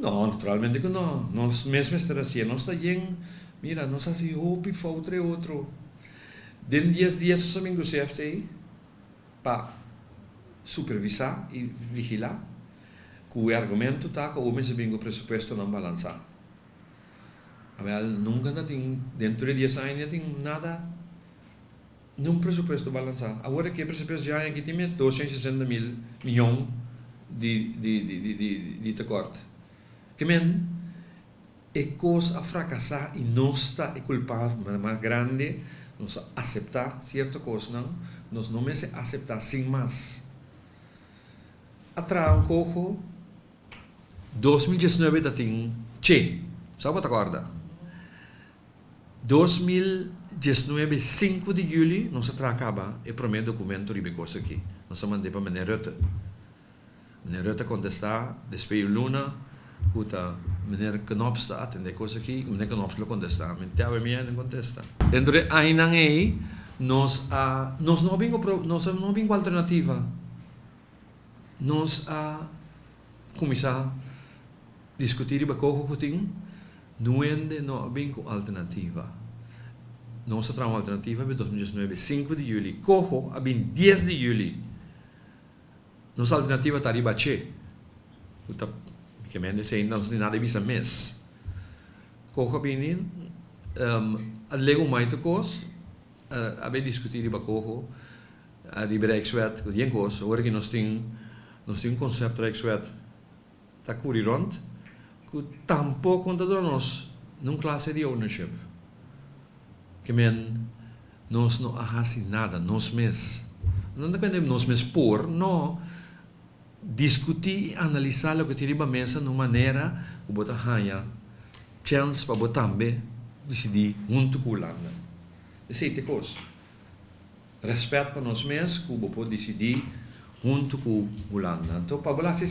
No, naturalmente que no. Nós mesmo estamos assim, nós está bem, mira, nós assim, hopi, foutre outro. Den 10 dias, nós também chef aí, para supervisar e vigilar, que o argumento está que o homem se vem o pressuposto não balançar. Well, nunca não tem, dentro de 10 anos, não tem nada, não pressuposto balançar. Agora que o pressuposto já é que tem 260 mil milhões de corte. Que men é coisa a fracassar e nós está a culpar mais grande, nós aceitar certa coisa, não? Nós não me aceitar sem mais. Atrás um pouco, 2019 está tem che, sabe te acorda? 2019, 5 de julho, nós acaba o primeiro documento de coisa aqui. Nós mandamos para Menerutte. Menerutte contestar, depois Luna, puta, meneer Knops está atender coisa aqui, meneer Knops lo contestar, mentira, minha não contesta. Dentro de aí não é, nós não vimos alternativa. Nós começar a discutir e bacoco que tem, não vimos alternativa. Nós temos uma alternativa em 2019, 5 de julho, cojo, a 10 de julho. Nossa alternativa está arriba a che. Que me dice não tem nada visa mês. Cojo bem, lego mais de coisa, a ver discutir ba cojo, a libera exwet, que tem coisa, agora que nós tem conceito exwet, tá curiront, que tampouco contador nós num classe de ownership. Que men nós não arrasi nada, nós mês. Não depende de nós mês por, não. Discutir e analisar o que tiriba mesa de uma maneira que bota hanha chance para botar também decidir junto com o landa. Esse é coisa. Respeito para nós mesmos que bota decidir junto com o landa. Então para bolar se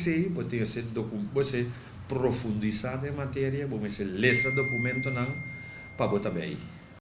você profundizar na matéria, você ler esse documento não para botar bem.